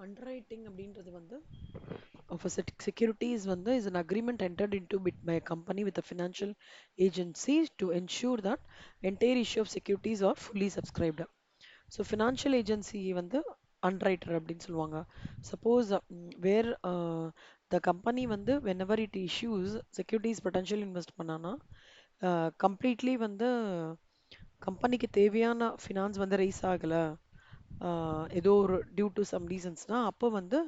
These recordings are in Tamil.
அண்டர்ரைட்டிங் அப்படின்றது வந்து of a securities வந்து is an agreement entered into by a company with a financial agency to ensure that entire issue of securities are fully subscribed. So financial agency வந்து அண்டர்ரைட்டர் அப்படின்னு சொல்லுவாங்க. சப்போஸ் வேர் த கம்பெனி வந்து whenever it issues securities potential invest பண்ணானா கம்ப்ளீட்லி வந்து கம்பெனிக்கு தேவையான ஃபினான்ஸ் வந்து ரைஸ் ஆகல, ஏதோ ஒரு டியூ டு சம் ரீசன்ஸ்னா அப்போ வந்து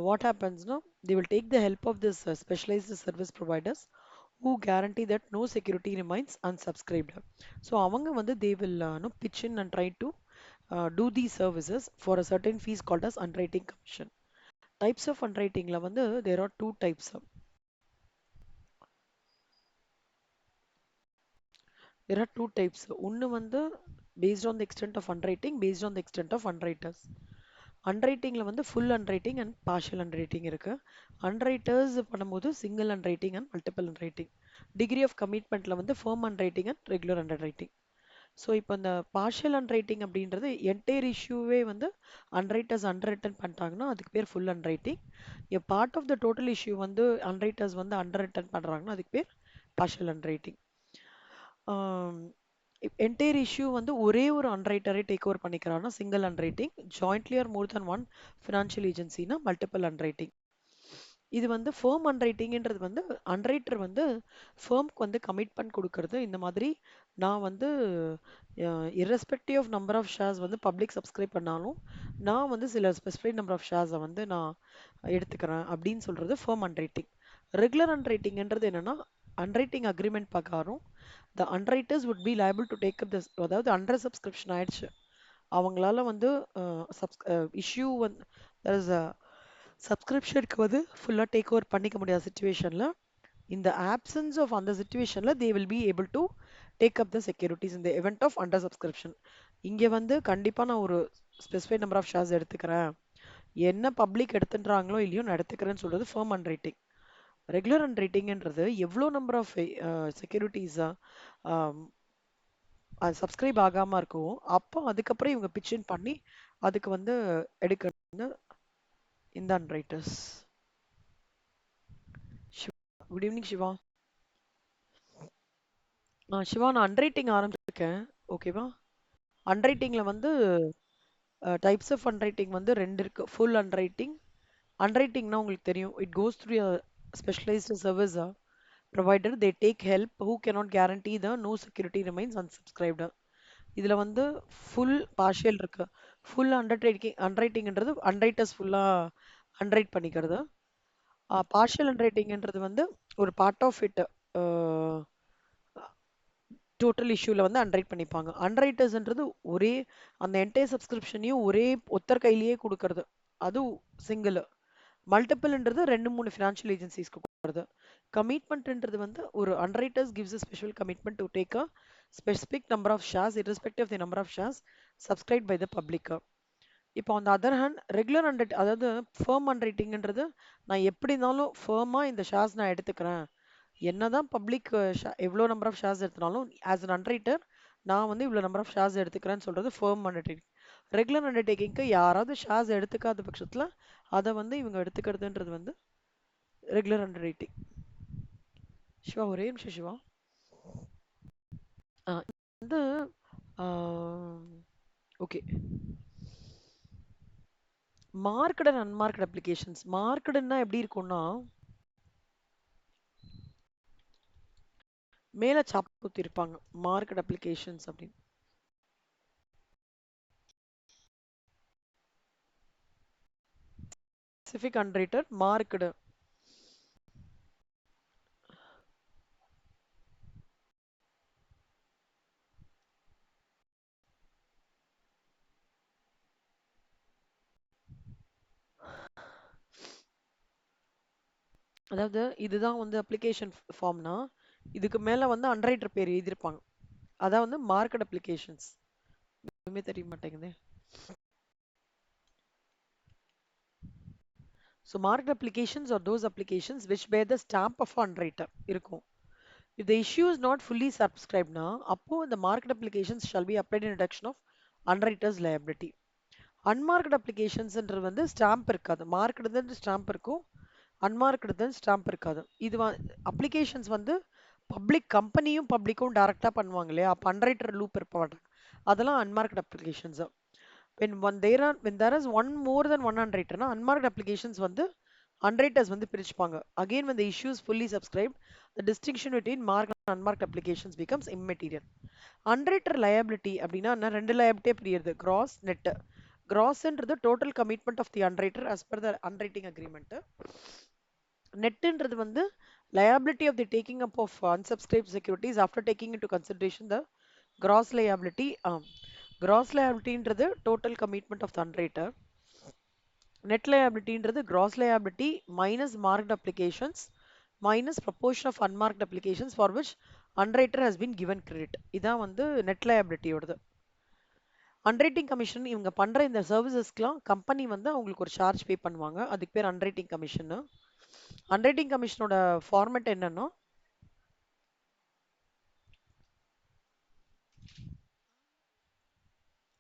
what happens now, they will take the help of this specialized service providers who guarantee that no security remains unsubscribed. So அவங்க வந்து they will no, pitch in and try to do these services for a certain fees called as underwriting commission. Types of underwritingல வந்து there are two types. There are two types. ஒன்னு வந்து based on the extent of underwriting, based on the extent of underwriters. அண்டர்ரைட்டிங்ல வந்து full underwriting and partial underwriting இருக்கு. அண்டர்ரைட்டர்ஸ் பண்ணும்போது single underwriting and multiple underwriting. Degree of கமிட்மெண்ட்ல வந்து firm underwriting and regular underwriting. So இப்போ இந்த பார்ஷியல் அண்டர்ரைட்டிங் அப்படின்றது என்டையர் இஷ்யூவே வந்து அண்டர்ரைட்டர்ஸ் அண்டர் ரிட்டன் பண்ணிட்டாங்கன்னா அதுக்கு பேர் full underwriting. A part of the total issue வந்து அண்டர்ரைட்டர்ஸ் வந்து அண்டர் ரிட்டன் பண்றாங்கன்னா அதுக்கு பேர் பார்ஷியல் அண்டர்ரைட்டிங். என்டையர் இஷ்யூ வந்து ஒரே ஒரு அண்டர்ரைட்டரே டேக் ஓவர் பண்ணிக்கிறான்னா single underwriting, jointly or more than one financial ஏஜென்சினா மல்டிபிள் அண்டர்ரைட்டிங். இது வந்து ஃபேம் அண்டர்ரைட்டிங்ன்றது வந்து அண்டர்ரைட்டர் வந்து ஃபேம்க்கு வந்து கமிட்மெண்ட் கொடுக்கறது. இந்த மாதிரி நான் வந்து irrespective of number of shares வந்து பப்ளிக் சப்ஸ்கிரைப் பண்ணாலும் நான் வந்து சில ஸ்பெசிஃபைட் நம்பர் ஆஃப் ஷேர்ஸை வந்து நான் எடுத்துக்கிறேன் அப்படின்னு சொல்றது ஃபேம் அண்டர்ரைட்டிங். ரெகுலர் அண்டர்ரைட்டிங்ன்றது என்னன்னா அண்டர்ரைட்டிங் அக்ரிமெண்ட் பிரகாரம் த அண்டர்ரைட்டர்ஸ் would be liable to take up this, அதாவது அண்டர் சப்ஸ்கிரிப்ஷன் ஆயிடுச்சு அவங்களால வந்து இஷ்யூ வந்து சப்ஸ்கிரிப்ஷனுக்கு வந்து ஃபுல்லாக டேக் ஓவர் பண்ணிக்க முடியாத சுச்சுவேஷனில் இந்த ஆப்சன்ஸ் ஆஃப் அந்த சுச்சுவேஷனில் they will be able to take up the securities இந்த event ஆஃப் அண்டர் சப்ஸ்கிரிப்ஷன். இங்கே வந்து கண்டிப்பாக நான் ஒரு ஸ்பெசிஃபைட் நம்பர் ஆஃப் ஷேர்ஸ் எடுத்துக்கிறேன், என்ன பப்ளிக் எடுத்துன்றாங்களோ இல்லையோ நான் எடுத்துக்கிறேன்னு சொல்றது ஃபர்ம் அண்ட் ரைட்டிங். ரெகுலர் அண்ட் ரைட்டிங்ன்றது எவ்வளோ நம்பர் ஆஃப் செக்யூரிட்டிஸா அது சப்ஸ்கிரைப் ஆகாம இருக்கும் அப்போ அதுக்கப்புறம் இவங்க பிச்சின் பண்ணி அதுக்கு வந்து எடுக்கிறது இந்த underwriters. Good evening Siva. Siva நான் அண்டர்ரைட்டிங் ஆரம்பிச்சிருக்கேன். ஓகேவா? அண்டர்ரைட்டிங்ல வந்து டைப்ஸ் ஆஃப் அண்டர்ரைட்டிங் வந்து ரெண்டு இருக்கு. Full underwriting. அண்டர்ரைட்டிங்னா உங்களுக்கு தெரியும், it goes through specialised service provider, they take help who cannot guarantee the no security remains unsubscribed. இதுல வந்து ஃபுல் பார்ஷியல் இருக்கு. ஃபுல் அண்டர்ரைட்டிங்ன்றது அண்டர்ரைட்டர்ஸ் ஃபுல்லா அண்டர்ரைட் பண்ணிக்கிறது. பார்ஷியல் அண்டர்ரைட்டிங்ன்றது வந்து ஒரு பார்ட் ஆஃப் இட் டோட்டல் இஷ்யூல வந்து அண்டர்ரைட் பண்ணிப்பாங்க. அண்டர்ரைட்டர்ஸ்ன்றது ஒரே அந்த என்டையர் சப்ஸ்கிரிப்ஷனையும் ஒரே ஒத்தர் கையிலேயே கொடுக்கறது, அது சிங்கிள். மல்டிபிள்ன்றது ரெண்டு மூணு ஃபினான்ஷியல் ஏஜென்சிஸ்க்கு கொடுக்கறது. கமிட்மெண்ட்ன்றது வந்து ஒரு underwriters gives a special commitment to take a specific number of shares irrespective of the number of shares subscribed by the public. இப்போ அந்த அதர் ஹேண்ட் ரெகுலர் அண்டர் அதாவது ஃபேம் அண்டர்ரைட்டிங்ன்றது நான் எப்படி இருந்தாலும் ஃபேமா இந்த ஷேர்ஸ் நான் எடுத்துக்கிறேன், என்னதான் பப்ளிக் எவ்வளோ நம்பர் ஆஃப் ஷேர்ஸ் எடுத்தாலும் ஆஸ் அன் அண்டர்ரைட்டர் நான் வந்து இவ்வளோ நம்பர் ஆஃப் ஷேர்ஸ் எடுத்துக்கிறேன்னு சொல்றது ஃபேம் அண்டர்டேக்கிங். ரெகுலர் அண்டர்டேக்கிங்க்கு யாராவது ஷேர்ஸ் எடுத்துக்காத பட்சத்தில் அதை வந்து இவங்க எடுத்துக்கிறதுன்றது வந்து ரெகுலர் அண்டர்ரைட்டிங். சிவா ஒரே நிமிஷம் சிவா. வந்து okay, market and unmarket applications. மார்க்கெட்னா எப்படி இருக்கும்னா மேல சாப் குத்தி இருப்பாங்க மார்க்கெட் அப்ளிகேஷன்ஸ் அப்படின்னு. Specific underwriter market. அதாவது இதுதான் வந்து அப்ளிகேஷன் ஃபார்ம்னா இதுக்கு மேல வந்து அண்டர்ரைட்டர் பேர் எழுதியிருப்பாங்க, அதான் வந்து மார்க்கெட் அப்ளிகேஷன்ஸ். எதுவுமே தெரிய மாட்டேங்குது. So market applications are those applications which bear the stamp of underwriter இருக்கும். If the issue is not fully subscribed னா அப்போ the market applications shall be applied in reduction of underwriter's liability. Unmarked அப்ளிகேஷன்ஸ்ன்றது வந்து ஸ்டாம்ப் இருக்காது. மார்க்டு ஸ்டாம்ப் இருக்கும். அன்மார்க்டு ஸ்டாம்ப் இருக்காது. இது அப்ளிகேஷன்ஸ் வந்து கம்பெனியும் பப்ளிக்கும் டைரக்டா பண்ணுவாங்க இல்லையா? அப்ப அண்டர்ரைட்டர் லூப் இருக்க மாட்டாங்க. அதெல்லாம் unmarked applications. when there is one more than one unrated னா unmarked applications வந்து unraters வந்து பிரிச்சுப்பாங்க. Again when the issue is fully subscribed, the distinction between marked and unmarked applications becomes immaterial. Unrated liability அப்படின்னா என்ன? ரெண்டு liability பிரியுது. Gross, net. Grossன்றது total commitment of the unrater as per the unrating agreement. Netன்றது வந்து liability of the taking up of unsubscribed securities after taking into consideration the gross liability. Gross liabilityன்றது total commitment of the unrater. Net liabilityன்றது gross liability minus marked applications minus proportion of unmarked applications for which unrater has been given credit. இதான் வந்து net liability ஓடது. அண்டர்ரைட்டிங் கமிஷன் இவங்க பண்ற இந்த சர்வீசஸ்க்குலாம் கம்பெனி வந்து அவங்களுக்கு ஒரு சார்ஜ் பே பண்ணுவாங்க. அதுக்கு பேர் அண்டர்ரைட்டிங் கமிஷன். அண்டர்ரைட்டிங் கமிஷனோட ஃபார்மேட் என்னன்னா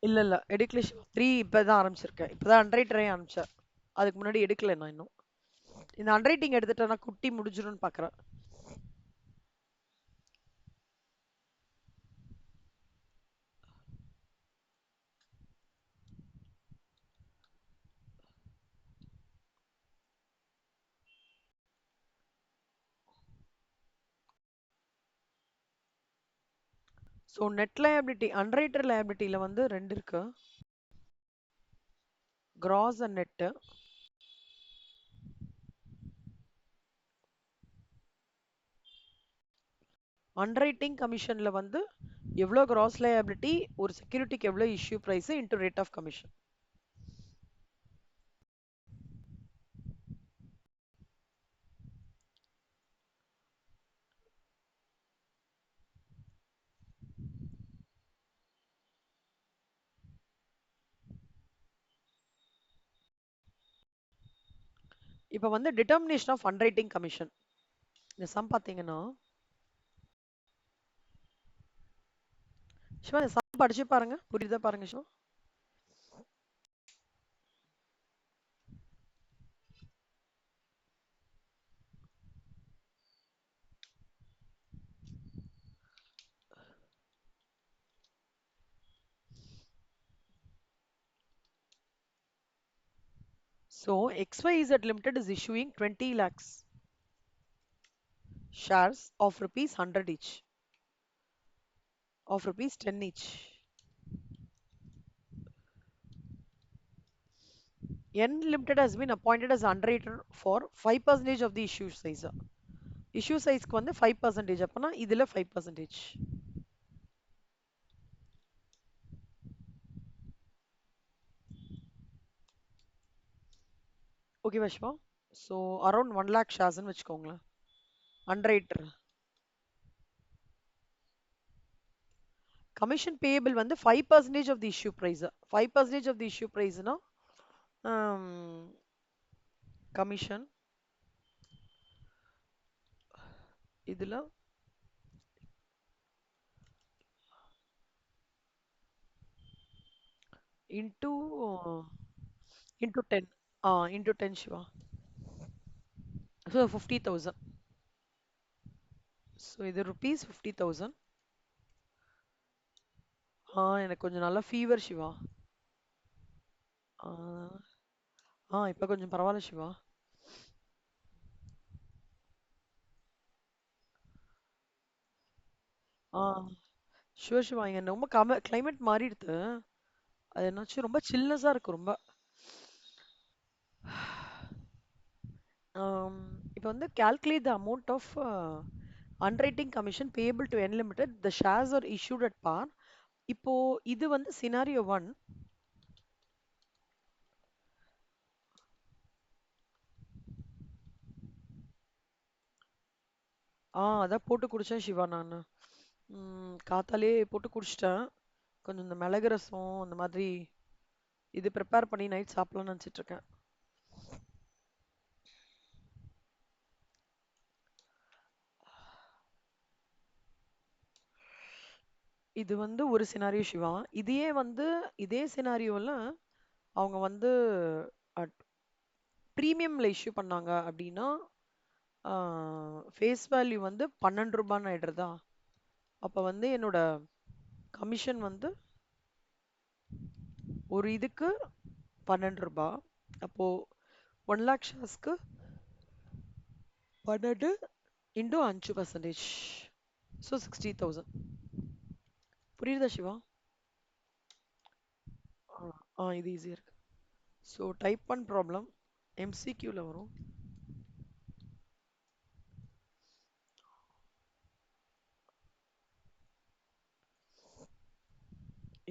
இல்ல இல்ல எடுக்கல சிவா. 3 இப்பதான் ஆரம்பிச்சிருக்கேன். இப்பதான் அண்டர்ரைட்டரே ஆரம்பிச்சேன். அதுக்கு முன்னாடி எடுக்கல நான் இன்னும். இந்த அண்டர்ரைட்டிங் எடுத்துட்டேன்னா குட்டி முடிஞ்சிரும்னு பாக்குறேன். ஸோ நெட் லயபிலிட்டி அண்டர்ரைட்டர் லயபிலிட்டியில வந்து ரெண்டு இருக்கு. Gross and net. அண்டர்ரைட்டிங் கமிஷன்ல வந்து எவ்வளோ கிராஸ் லயபிலிட்டி ஒரு செக்யூரிட்டிக்கு எவ்வளோ issue price into rate of commission. இப்போ வந்து டிட்டர்மினேஷன் ஆஃப் அண்டர்ரைட்டிங் கமிஷன் இந்த சம் பார்த்தீங்கன்னா சிவா இந்த சம் படிச்சு பாருங்க, புரியுதா பாருங்க Siva. So XYZ Limited is issuing 20 lakhs shares of rupees 100 each, of rupees 10 each. N Limited has been appointed as underwriter for 5% of the issue size. Issue size வந்து 5% அப்பனா இதுல 5%. Okay Vishwa. So around 1 lakh ஷேர்ஸ்ன்னு வச்சுக்கோங்களேன். அண்டர்ரைட்டர் கமிஷன் பேயபிள் வந்து 5% of the issue price. 5% of the issue ப்ரைஸ்னா கமிஷன் இதுல into into 10. Into 10 Siva. So 50,000. So இது ருபீஸ் 50,000. எனக்கு கொஞ்சம் நல்லா ஃபீவர் சிவா. இப்போ கொஞ்சம் பரவாயில்ல சிவா. ஆ ஷுவர் சிவா. இங்க ரொம்ப கிளைமேட் மாறிடுது. அது என்னாச்சு ரொம்ப சில்னஸா இருக்கு ரொம்ப. இப்போ வந்து calculate the amount of underwriting commission payable to N Limited. The shares are issued at par. இப்போ இது வந்து scenario 1. அதான் போட்டு குடிச்சேன் சிவா நானு. காத்தாலே போட்டு குடிச்சிட்டேன். கொஞ்சம் இந்த மிளகு ரசம் அந்த மாதிரி இது ப்ரிப்பேர் பண்ணி நைட் சாப்பிடலாம்னு நினச்சிட்டு இருக்கேன். இது வந்து ஒரு சினாரியோ சிவா. இதே சினாரியோல அவங்க வந்து ப்ரீமியம்ல இஷ்யூ பண்ணாங்க அப்படின்னா ஃபேஸ் வேல்யூ வந்து 12 ரூபான்னு ஆயிடுறதா. அப்ப வந்து என்னோட கமிஷன் வந்து ஒரு இதுக்கு 12 ரூபாய். அப்போ 1 lakh ஷேர்ஸ்க்கு 12 இன்டூ 5%. ஸோ 60,000. புரியுதா சிவா? ஆ இது ஈஸியா இருக்கு. ஸோ டைப் 1 ப்ராப்ளம் எம்சிக்யூல வரும்.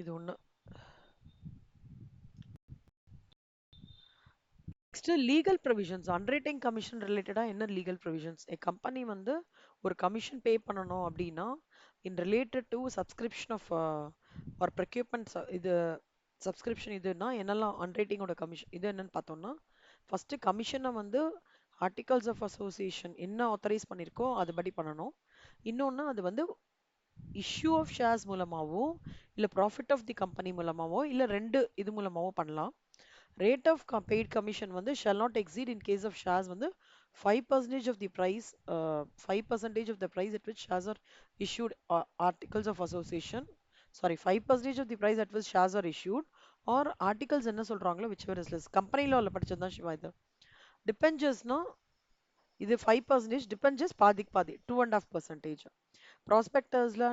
இது ஒன்று. Next legal provisions underwriting commission ரிலேட்டடா என்ன லீகல் ப்ரொவிஷன்ஸ்? எ கம்பெனி வந்து ஒரு கமிஷன் பே பண்ணணும் அப்படின்னா இன் ரிலேட்டட் டு சப்ஸ்கிரிப்ஷன் ஆஃப் ஒரு ப்ரொக்யூர்மெண்ட் இது சப்ஸ்கிரிப்ஷன் இதுன்னா என்னெல்லாம் அண்டர்ரைட்டிங்கோட கமிஷன் இது என்னன்னு பார்த்தோம்னா ஃபர்ஸ்ட் கமிஷனை வந்து ஆர்டிகல்ஸ் ஆஃப் அசோசியேஷன் என்ன ஆத்தரைஸ் பண்ணியிருக்கோ அதுபடி பண்ணணும். இன்னொன்று அது வந்து இஷ்யூ ஆஃப் ஷேர்ஸ் மூலமாவோ இல்லை ப்ராஃபிட் ஆஃப் தி கம்பெனி மூலமாவோ இல்லை ரெண்டு இது மூலமாவோ பண்ணலாம். ரேட் ஆஃப் பெய்ட் கமிஷன் வந்து shall not exceed in case of shares வந்து 5% of the price, 5% of the price at which shares are issued, articles of association. Sorry, 5% of the price at which shares are issued or articles என்ன சொல்றாங்களோ whichever is less. கம்பெனி லால படிச்சது தான் சிவா இது. டிபெஞ்சர்ஸ்னா இது 5%, டிபெஞ்சர்ஸ் பாதிக்கு பாதி 2.5%. ப்ராஸ்பெக்டர்ஸ்ல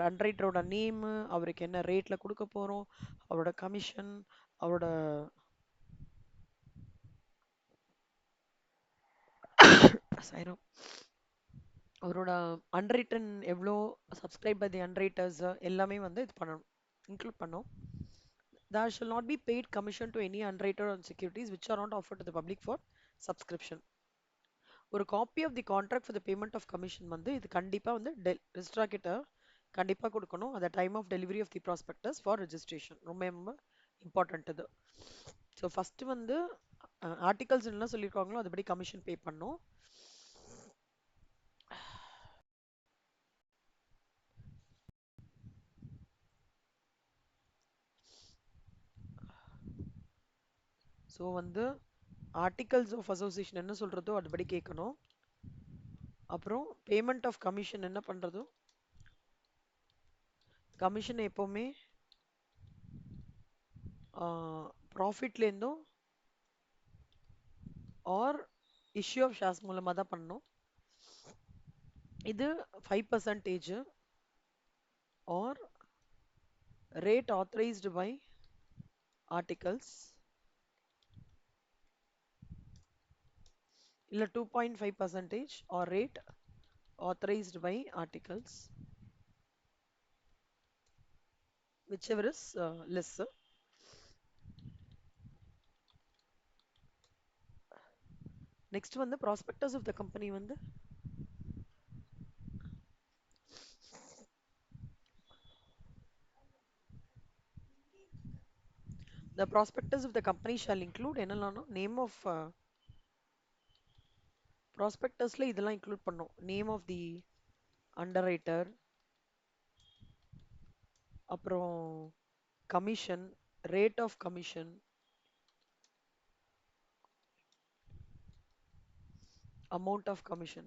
அண்டர்ரைட்டரோட நேம், அவருக்கு என்ன ரேட்ல கொடுக்க போறோம், அவரோட கமிஷன், அவரோட சாயிரம் அவரோட அண்டர்ரைட்டன் எவ்வளோ சப்ஸ்கிரைப் பை தி அண்டர்ரைட்டர்ஸ் எல்லாமே வந்து இது பண்ணணும், இன்க்ளூட் பண்ணோம். There shall not be paid commission to any underwriter on securities which are not offered to the public for subscription. ஒரு copy of the contract for the payment of commission வந்து இது கண்டிப்பாக வந்து ரெஜிஸ்ட்ரார் கிட்ட கண்டிப்பாக கொடுக்கணும் at the time of delivery of the prospectus for registration. ரொம்ப ரொம்ப இம்பார்ட்டன்ட் இது. ஸோ ஃபர்ஸ்ட் வந்து ஆர்டிகல்ஸ் என்ன சொல்லியிருக்காங்களோ அதுபடி கமிஷன் பே பண்ணணும். ஸோ வந்து ஆர்டிகல்ஸ் ஆஃப் அசோசியேஷன் என்ன சொல்றதோ அதுபடி கேட்கணும். அப்புறம் பேமெண்ட் ஆஃப் கமிஷன் என்ன பண்றதோ கமிஷன் எப்போவுமே ப்ராஃபிட்லேருந்தும் ஆர் இஷ்யூ ஆஃப் ஷேர்ஸ் மூலமாக தான் பண்ணணும். இது 5% or rate authorised by articles இல்லை 2.5% or rate authorized by articles whichever is less. Next வந்து prospectus of the company வந்து the prospectus of the company shall include என்னெல்லாம் name of prospectusல இதெல்லாம் include பண்ணோம். name of the underwriter, அப்புறம் commission, rate of commission, amount of commission.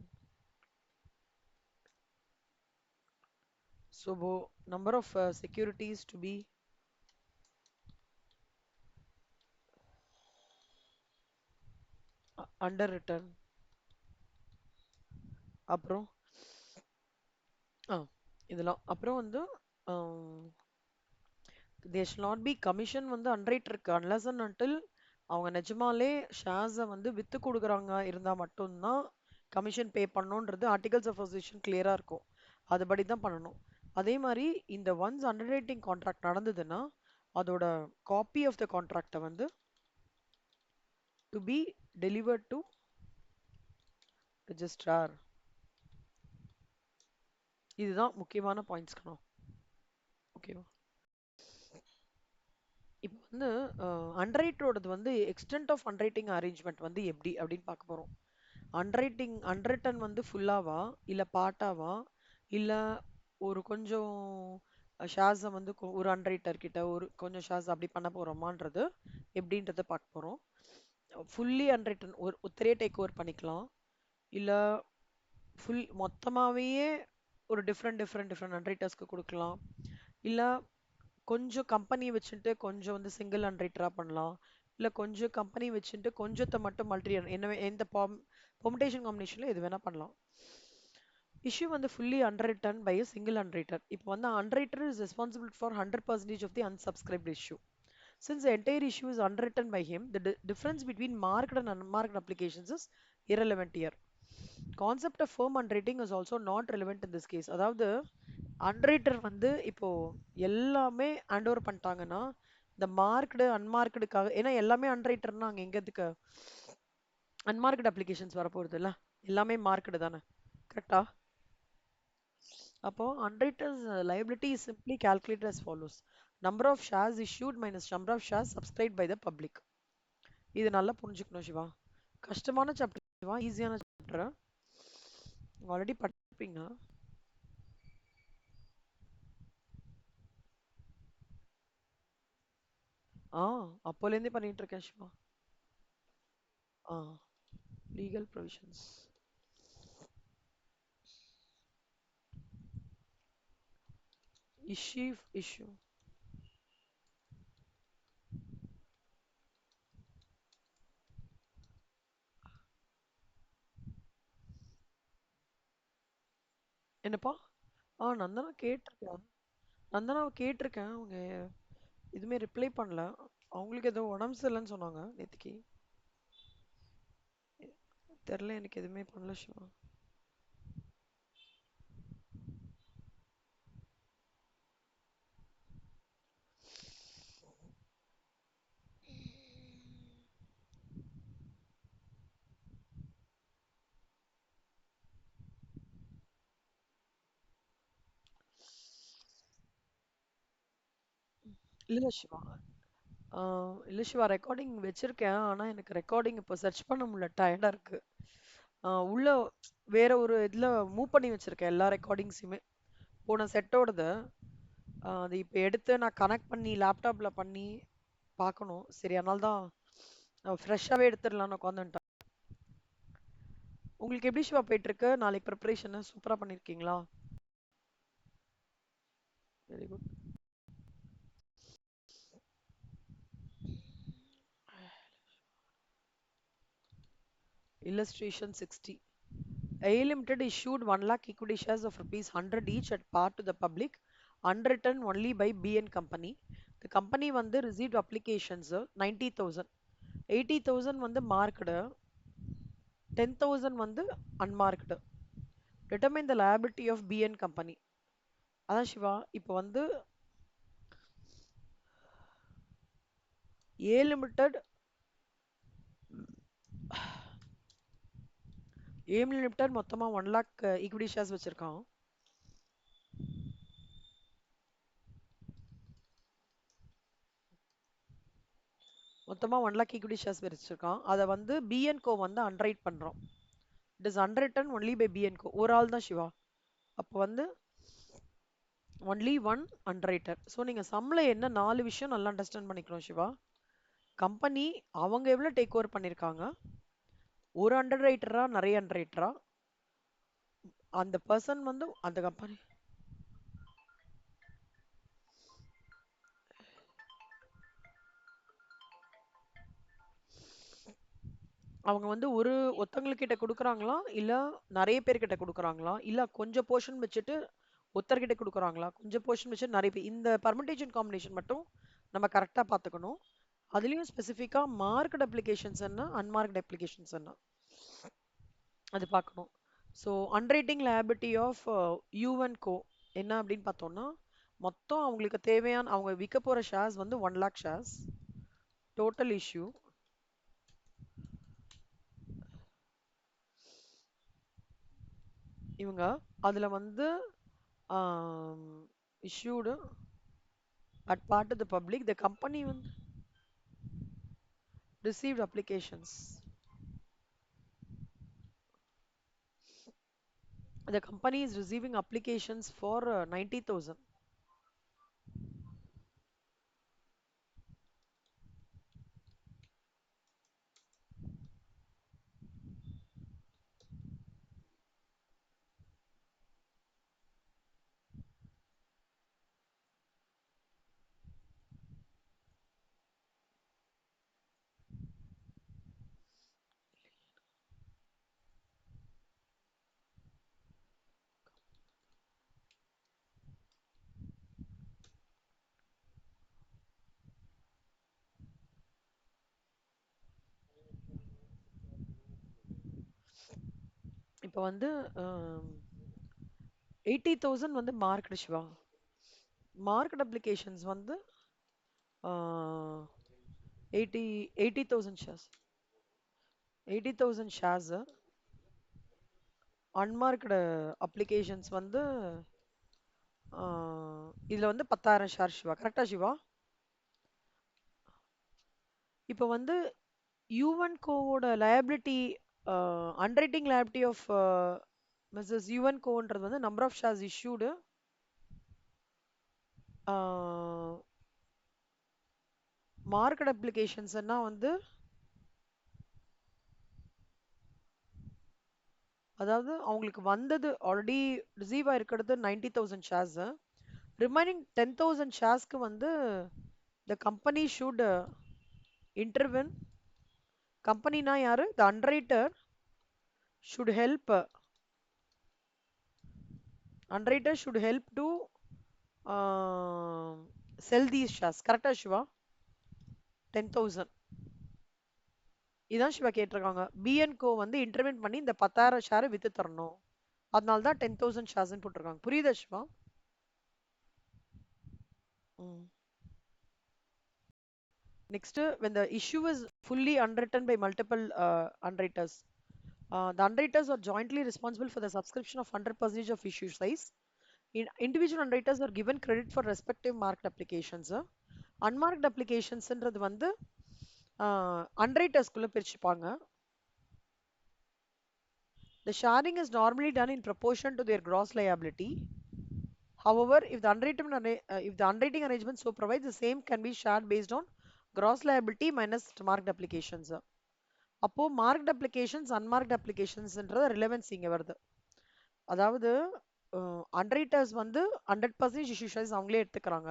So number of securities to be underwritten. அப்புறம் இதெல்லாம் அப்புறம் வந்து there shall not be commission வந்து அண்டர்ரைட்டர் இருக்கு unless and until அவங்க நிஜமாலே ஷேர்ஸை வந்து வித்து கொடுக்குறாங்க இருந்தா மட்டும்தான் கமிஷன் பே பண்ணணுன்றது ஆர்டிகல்ஸ் ஆஃப் அசோசியேஷன் கிளியரா இருக்கும். அதுபடி தான் பண்ணணும். அதே மாதிரி இந்த ஒன்ஸ் அண்டர்ரைட்டிங் கான்ட்ராக்ட் நடந்ததுன்னா அதோட காப்பி ஆஃப் த கான்ட்ராக்டை வந்து to B delivered to registrar. இதுதான் முக்கியமான பாயிண்ட்ஸ் கணும். ஓகேவா? இப்போ வந்து அண்டர்ரைட்டரோடது வந்து எக்ஸ்டென்ட் ஆஃப் அண்டர்ரைட்டிங் அரேஞ்ச்மெண்ட் வந்து எப்படி அப்படின்னு பார்க்க போறோம். அண்டர்ரைட்டன் வந்து ஃபுல்லாவா இல்ல பார்ட்டாவா இல்ல ஒரு கொஞ்சம் ஷேர்ஸை வந்து ஒரு அண்டர்ரைட்டர் கிட்ட ஒரு கொஞ்சம் ஷேர்ஸ் அப்படி பண்ண போறோமான்றது எப்படின்றத பார்க்க போறோம். ஃபுல்லி அண்டர்ரைட்டன் ஒருத்தரே டேக் ஓவர் பண்ணிக்கலாம், இல்ல மொத்தமாவே ஒரு டிஃப்ரெண்ட் அண்டர்ரைட்டர்ஸ்க்கு கொடுக்கலாம், இல்ல கொஞ்சம் கம்பெனி வச்சுட்டு கொஞ்சம் வந்து சிங்கிள் அண்டர்ரைட்டரா பண்ணலாம், இல்ல கொஞ்சம் கம்பெனி வச்சுட்டு கொஞ்சத்தை மட்டும் மல்டி என்ன எந்த பெர்முடேஷன் காம்பினேஷன்ல எது வேணா பண்ணலாம். இஷ்யூ வந்து fully underwritten by a single underwriter. இப்போ வந்து underwriter is responsible for 100% of the unsubscribed issue. Since the entire issue is underwritten by him, the difference between marked and unmarked applications is irrelevant here. Concept of firm underwriting is also not relevant in this case. அதாவது underwriter வந்து இப்போ எல்லாமே ஹேண்ட் ஓவர் பண்ணிட்டாங்கன்னா இந்த மார்க்டு அன்மார்க்டுக்காக, ஏன்னா எல்லாமே அண்டர்ரைட்டர்னா அங்கே எங்க எதுக்கு அன்மார்க்டு அப்ளிகேஷன்ஸ் வரப்போகுது இல்லை, எல்லாமே மார்க்டு தானே, கரெக்டா? அப்போ underwriter's liability is simply calculated as follows: number of shares issued minus number of shares subscribed by the public. இது நல்லா புரிஞ்சுக்கணும் சிவா. கஷ்டமான சாப்டர் சிவா, ஈஸியான சாப்டர், ஆல்ரெடி படிப்பீங்க. ஆ, அப்போலேருந்தே பண்ணிட்டு இருக்கேன் சிவா. ஆ, லீகல் ப்ரொவிஷன்ஸ். இஷ்யூ என்னப்பா? நந்தனா கேட்டிருக்கேன். நந்தனாவை கேட்டிருக்கேன், அவங்க எதுவுமே ரிப்ளை பண்ணல. அவங்களுக்கு ஏதோ உடம்பு சரியில்லைன்னு சொன்னாங்க நேத்திக்கு. தெரில, எனக்கு எதுவுமே பண்ணல சிவா. இல்ல சிவா. இல்ல சிவா, ரெக்கார்டிங் வச்சிருக்கேன். ஆனா எனக்கு ரெக்கார்டிங் இப்போ சர்ச் பண்ண முடியல, டயர்டா இருக்கு. உள்ள வேற ஒரு இதுல மூவ் பண்ணி வச்சிருக்கேன் எல்லா ரெக்கார்டிங்ஸுமே, போன செட்டோடது. அது இப்போ எடுத்து நான் கனெக்ட் பண்ணி லேப்டாப்ல பண்ணி பார்க்கணும். சரி, அதனால தான் ஃப்ரெஷ்ஷாவே எடுத்துடலாம்னு உட்காந்துட்டேன். உங்களுக்கு எப்படி சிவா போயிட்டு இருக்கு? நாளைக்கு ப்ரிப்பரேஷன் சூப்பரா பண்ணிருக்கீங்களா? Very good. Illustration 60. A Limited issued 1 lakh equity shares of rupees 100 each at par to the public, underwritten only by BN Company. The company வந்து received applications 90,000. 80,000 வந்து marked, 10,000 வந்து unmarked. Determine the liability of BN Company. அதான் சிவா, இப்போ வந்து A Limited மொத்தமா 1 lakh equity shares வச்சிருக்கான். மொத்தமா 1 lakh equity shares வச்சிருக்கான். அதை வந்து BN Co வந்து அண்டர்ரைட் பண்றோம். It is underwritten only by BN Co. ஒரு ஆள் தான் சிவா. அப்போ வந்து ஒன்லி ஒன் அண்டர்ரைட்டர். ஸோ நீங்கள் சம்மில் என்ன 4 விஷயம் நல்லா அண்டர்ஸ்டாண்ட் பண்ணிக்கணும் சிவா. கம்பெனி அவங்க எவ்வளோ டேக் ஓவர் பண்ணியிருக்காங்க, ஒரு அண்டர்ரைட்டரா நிறைய அண்டர்ரைட்டரா, அந்த பர்சன் வந்து அந்த கம்பெனி அவங்க வந்து ஒருத்தவங்கக்கிட்ட கொடுக்குறாங்களா, இல்லை நிறைய பேர்கிட்ட கொடுக்குறாங்களா, இல்லை கொஞ்சம் போர்ஷன் வச்சுட்டு ஒருத்தர்கிட்ட கொடுக்குறாங்களா, கொஞ்சம் போர்ஷன் வச்சுட்டு நிறைய பேர், இந்த பர்முடேஷன் காம்பினேஷன் மட்டும் நம்ம கரெக்டாக பார்த்துக்கணும். அதுலேயும் ஸ்பெசிஃபிக்காக மார்க்கெட் அப்ளிகேஷன்ஸ் என்ன, அன்மார்க்ட் அப்ளிகேஷன்ஸ் என்ன, அது பார்க்கணும். ஸோ அண்டர்ரைட்டிங் லைபிலிட்டி ஆஃப் யூ&Co என்ன அப்படின்னு பார்த்தோம்னா, மொத்தம் அவங்களுக்கு தேவையான அவங்க விற்க போகிற ஷேர்ஸ் வந்து 1 lakh ஷேர்ஸ் டோட்டல் இஷ்யூ. இவங்க அதில் வந்து issued at part of the public, the company received applications. The company is receiving applications for 90,000. இப்போ வந்து 80,000 வந்து மார்க்டு சிவா. மார்க்கெட் அப்ளிகேஷன்ஸ் வந்து 80 80,000 ஷேர்ஸ். 80,000 ஷேர்ஸ். அன்மார்க்டு அப்ளிகேஷன்ஸ் வந்து இதுல வந்து 10,000 ஷேர் சிவா. கரெக்டா சிவா? இப்போ வந்து யுவன் கோவோட liability underwriting liability of Mrs Yuvan கோன்றது வந்து number of shares issued market அப்ளிகேஷன்ஸ்னா வந்து அதாவது அவங்களுக்கு வந்தது ஆல்ரெடி ரிசீவ் ஆயிருக்கிறது 90,000 ஷேர்ஸ். ரிமைனிங் 10,000 ஷேர்ஸ்க்கு வந்து த கம்பெனி ஷுட் இன்டர்வென். கம்பெனினா யாரு? The underwriter should help. Underwriter should help to sell these shares. கரெக்டா சிவா? 10,000 இதான் சிவா கேட்டிருக்காங்க. பிஎன்கோ வந்து இன்டர்வென்ட் பண்ணி இந்த 10,000 ஷேரை வித்து தரணும். அதனால தான் 10,000 ஷேர்ஸ்னு போட்டிருக்காங்க. புரியுதா Siva? Next, when the issue is fully underwritten by multiple underwriters, the underwriters are jointly responsible for the subscription of 100% of issue size. Individual underwriters are given credit for respective marked applications. Unmarked applicationsன்றது வந்து underwritersக்குள்ள பிரிச்சுப்பாங்க. The sharing is normally done in proportion to their gross liability. However, if the underwriting arrangement so provides, the same can be shared based on gross liability minus marked applications. அப்போ marked applications, unmarked applicationsன்றத ரிலவன்ஸ் இங்க வருது. அதாவது அண்டர்ரைட்டர்ஸ் வந்து 100% இஷ்யூ ஷேர்ஸ் அவங்களே எடுத்துக்கிறாங்க.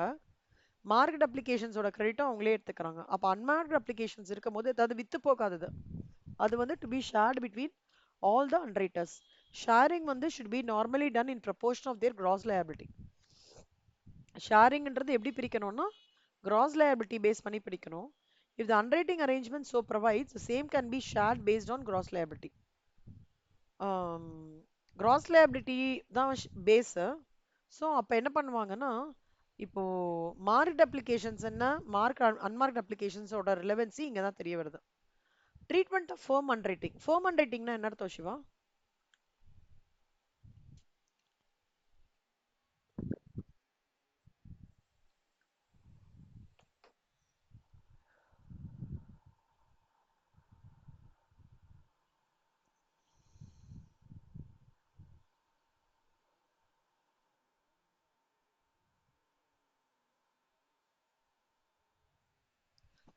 மார்க்கெட் அப்ளிகேஷன்ஸோட கிரெடிட்டும் அவங்களே எடுத்துக்கிறாங்க. அப்போ அன்மார்க்ட் அப்ளிகேஷன்ஸ் இருக்கும் போது ஏதாவது வித்து போகாதது அது வந்து to be shared between all the underwriters. Sharing வந்து should be normally done in proportion of their gross liability. ஷேரிங்ன்றது எப்படி பிரிக்கணும்னா கிராஸ் லயபிலிட்டி பேஸ் பண்ணி பிரிக்கணும். If the underwriting arrangement so provides same can be shared based on gross liability. Gross liability தான் பேஸு. ஸோ அப்போ என்ன பண்ணுவாங்கன்னா இப்போ மார்க்ட் அப்ளிகேஷன்ஸ் என்ன அன்மார்க்ட் அப்ளிகேஷன்ஸோட ரிலவன்சி இங்கே தான் தெரிய வருது. Treatment of firm underwriting. Firm அண்டர்ரைட்டிங்னா என்ன அர்த்தம் சிவா?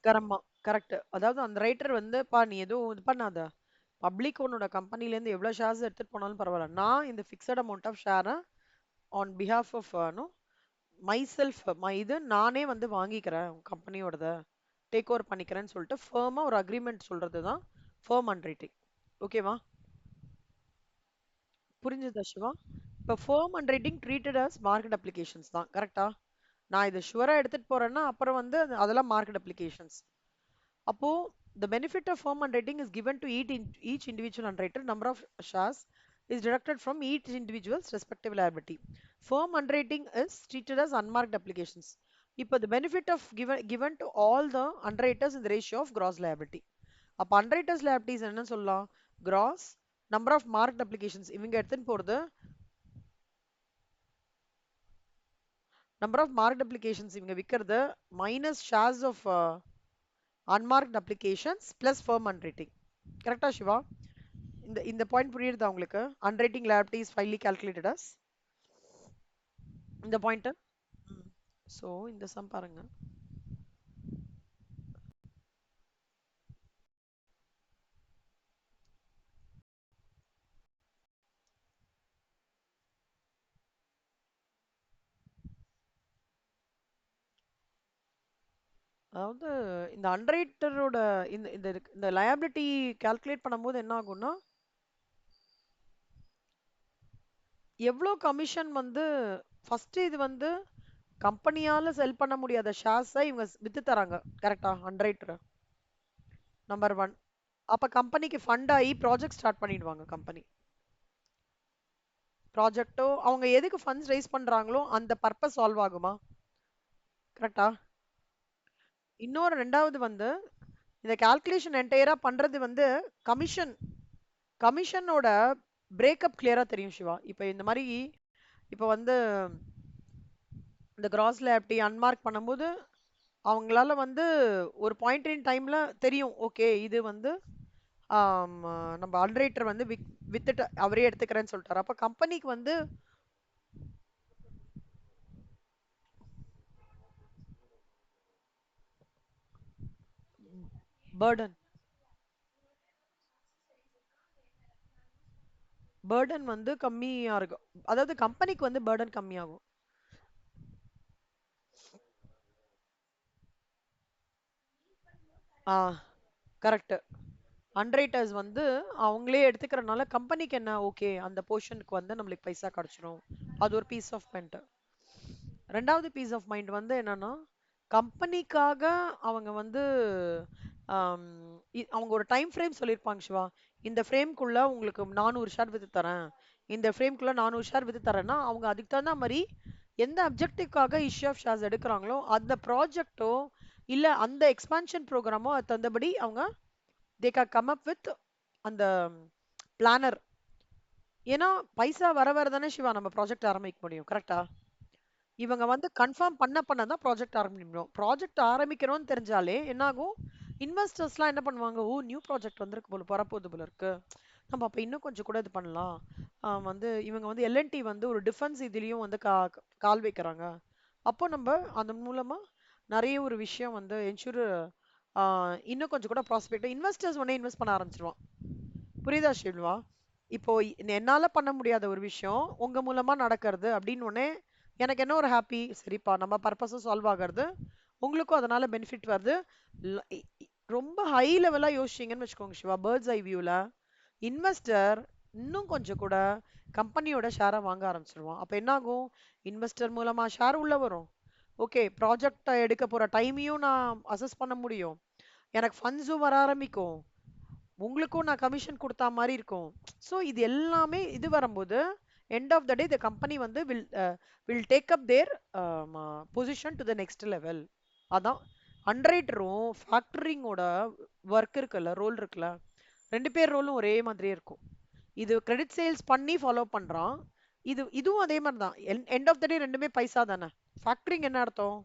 கரம்மா கரெக்ட். அதாவது அந்த ரைட்டர் வந்து பா நீ எதுவும் இது பண்ணாத, பப்ளிக் உன்னோட கம்பெனிலேருந்து எவ்வளோ ஷேர்ஸ் எடுத்துட்டு போனாலும் பரவாயில்ல, நான் இந்த ஃபிக்ஸட் அமௌண்ட் ஆஃப் ஷேரை on behalf of no myself இது நானே வந்து வாங்கிக்கிறேன் கம்பெனியோடத டேக் ஓவர் பண்ணிக்கிறேன்னு சொல்லிட்டு ஃபேமாக ஒரு அக்ரிமெண்ட் சொல்றது தான் ஃபேம் அண்ட் ரைட்டிங். ஓகேவா? புரிஞ்சுதா சிவா? இப்போ fame underwriting treated as market applications தான். கரெக்டா? நான் இதை ஷுவராக எடுத்துட்டு போறேன்னா அப்புறம் வந்து அதெல்லாம் மார்க்கெட் அப்ளிகேஷன்ஸ். அப்போ the benefit of firm underwriting is given to each individual underwriter. Number of shares is deducted from each individual's respective liability. Firm underwriting is treated as unmarked applications. இப்போ the benefit of given to all the underwriters in the ratio of gross liability. அப்போ underwriters liabilities என்ன சொல்லலாம்? Gross number of marked applications இவங்க எடுத்துன்னு போறது number of marked applications இவங்க விற்கிறது minus shares of unmarked applications plus firm underwriting. கரெக்டா சிவா? இந்த பாயிண்ட் புரியுதா உங்களுக்கு? Underwriting liability is finally calculated as இந்த பாயிண்ட். ஸோ இந்த சம் பாருங்க. அதாவது இந்த அண்டர்ரைட்டரோட இந்த இந்த இந்த லயபிலிட்டி கால்குலேட் பண்ணும்போது என்ன ஆகும்னா எவ்வளோ கமிஷன் வந்து ஃபர்ஸ்ட் இது வந்து கம்பெனியால செல் பண்ண முடியாத ஷேர்ஸை இவங்க வித்து தராங்க. கரெக்டா? அண்டர்ரைட்டர் நம்பர் ஒன். அப்ப கம்பெனிக்கு ஃபண்ட் ஆகி ப்ராஜெக்ட் ஸ்டார்ட் பண்ணிடுவாங்க கம்பெனி. ப்ராஜெக்ட்டோ அவங்க எதுக்கு ஃபண்ட்ஸ் ரைஸ் பண்றாங்களோ அந்த பர்பஸ் சால்வ் ஆகுமா? கரெக்டா? இன்னொரு ரெண்டாவது வந்து இந்த கால்குலேஷன் என்டையரா பண்றது வந்து கமிஷன் கமிஷனோட பிரேக்கப் கிளியரா தெரியும் சிவா. இப்போ இந்த மாதிரி இப்போ வந்து இந்த கிராஸ்ல அப்படி அன்மார்க் பண்ணும்போது அவங்களால வந்து ஒரு பாயிண்ட் இன் டைம்ல தெரியும் ஓகே இது வந்து ஆம், நம்ம அண்டரேட்டர் வந்து வித்துட்டு அவரே எடுத்துக்கிறேன்னு சொல்லிட்டாரு. அப்ப கம்பெனிக்கு வந்து பேர்டன் பேர்டன் வந்து கம்மியா இருக்கும். அதாவது கம்பெனிக்கு வந்து பேர்டன் கம்மியாகும். ஆ கரெக்ட். அண்டரேட்டர்ஸ் வந்து அவங்களே எடுத்துக்கிறனால கம்பெனிக்கு என்ன ஓகே அந்த போர்ஷனுக்கு வந்து நம்மளுக்கு பைசா கிடைச்சிரும். அது ஒரு பீஸ் ஆஃப் மைண்ட். ரெண்டாவது பீஸ் ஆஃப் மைண்ட் வந்து என்னன்னா கம்பெனிக்காக அவங்க வந்து ஆம், அவங்க ஒரு டைம் ஃப்ரேம் சொல்லியிருப்பாங்க சிவா. இந்த ஃப்ரேம்க்குள்ள உங்களுக்கு 400 ஷேர் வித்து தரேன், இந்த ஃப்ரேம்க்குள்ள 400 ஷேர் வித்து தரேன்னா அவங்க அதுக்கு தகுந்த மாதிரி எந்த அப்ஜெக்டிவ்காக இஷ்யூ ஆஃப் ஷேர்ஸ் எடுக்கிறாங்களோ அந்த ப்ராஜெக்ட்டோ இல்ல அந்த எக்ஸ்பான்ஷன் ப்ரோக்ராமோ அது தகுந்தபடி அவங்க they can come up with அந்த பிளானர். ஏன்னா பைசா வர வர தானே சிவா நம்ம ப்ராஜெக்ட் ஆரம்பிக்க முடியும். கரெக்டா? இவங்க வந்து கன்ஃபார்ம் பண்ண தான் ப்ராஜெக்ட் ஆரம்பிக்கணும். ப்ராஜெக்ட் ஆரம்பிக்கிறோம்னு தெரிஞ்சாலே என்னாகும், இன்வெஸ்டர்ஸ்லாம் என்ன பண்ணுவாங்க, ஓ நியூ ப்ராஜெக்ட் வந்திருக்கு போல வரப்போகுது போல இருக்கு, நம்ம அப்ப இன்னும் கொஞ்சம் கூட இது பண்ணலாம். வந்து இவங்க வந்து எல்என்டி வந்து ஒரு டிஃபென்ஸ் இதுலயும் வந்து கால் வைக்கிறாங்க. அப்போ நம்ம அதன் மூலமா நிறைய ஒரு விஷயம் வந்து என்ஷூர் இன்னும் கொஞ்சம் கூட ப்ராஸ்பெக்ட் இன்வெஸ்டர்ஸ் உடனே இன்வெஸ்ட் பண்ண ஆரம்பிச்சிருவான். புரியுதா ஷில்வா? இப்போ என்னால பண்ண முடியாத ஒரு விஷயம் உங்க மூலமா நடக்கிறது அப்படின்னு உடனே எனக்கு என்ன ஒரு ஹாப்பி, சரிப்பா நம்ம பர்பஸும் சால்வ் ஆகிறது, உங்களுக்கும் அதனால பெனிஃபிட் வருது. ல- இ- இ- ரொம்ப ஹை லெவலா யோசிச்சீங்கன்னு வச்சுக்கோங்க சிவா, பேர்ட்ஸ் ஐ வியூல இன்வெஸ்டர் இன்னும் கொஞ்சம் கூட கம்பெனியோட ஷேரை வாங்க ஆரம்பிச்சிருவான். அப்ப என்ன ஆகும், இன்வெஸ்டர் மூலமா ஷேர் உள்ள வரும். ஓகே ப்ராஜெக்ட் எடுக்க போற டைமையும் நான் அசஸ் பண்ண முடியும், எனக்கு ஃபண்ட்ஸும் வர ஆரம்பிக்கும், உங்களுக்கும் நான் கமிஷன் கொடுத்தா மாதிரி இருக்கும். ஸோ இது எல்லாமே இது வரும்போது end of the day the company வந்து will take up their position to the next level. அதான் அண்டர்ரைட்டரும் ஃபேக்டரிங்கோட ஒர்க் இருக்குல்ல, ரோல் இருக்குல்ல, ரெண்டு பேர் ரோலும் ஒரே மாதிரியே இருக்கும். இது கிரெடிட் சேல்ஸ் பண்ணி ஃபாலோ பண்றான், இதுவும் அதே மாதிரி தான். எண்ட் ஆஃப் த டே ரெண்டுமே பைசா தானே. ஃபேக்டரிங் என்ன அர்த்தம்,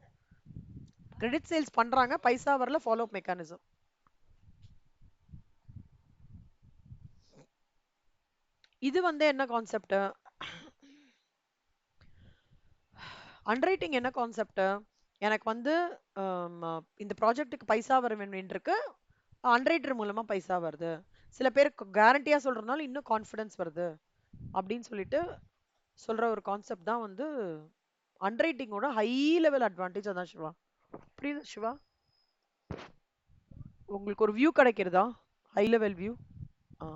கிரெடிட் சேல்ஸ் பண்றாங்க, பைசா வரல, ஃபாலோ மெக்கானிசம். இது வந்து என்ன கான்செப்ட், அண்டர்ரைட்டிங் என்ன கான்செப்ட், எனக்கு வந்து இந்த ப்ராஜெக்ட்டுக்கு பைசா வர வேண்டிய இருக்கு, அண்டர்ரைட்டர் மூலமா பைசா வருது, சில பேருக்கு கேரண்டியா சொல்றதுனால இன்னும் கான்ஃபிடன்ஸ் வருது அப்படின்னு சொல்லிட்டு சொல்ற ஒரு கான்செப்ட் தான் வந்து அண்டர்ரைட்டிங்கோட ஹை லெவல் அட்வான்டேஜ். அதான் சிவா. புரியுது சிவா? உங்களுக்கு ஒரு வியூ கிடைக்கிறதா, ஹை லெவல் வியூ? ஆ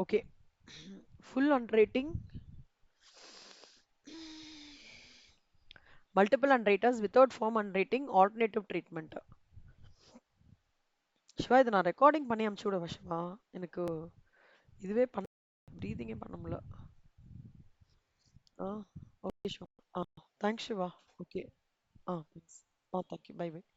okay. Full underwriting, multiple underwriters without form underwriting, alternative treatment. Siva இதை நான் ரெக்கார்டிங் பண்ணி அனுப்பிச்சு விடுவேன் சிவா. எனக்கு இதுவே பண்ண ப்ரீதிங்கே பண்ண முடியல. ஆ ஓகே சிவா. ஆ தேங்க்ஸ் சிவா. ஓகே. ஆ thanks. Oh, thank you. Bye bye.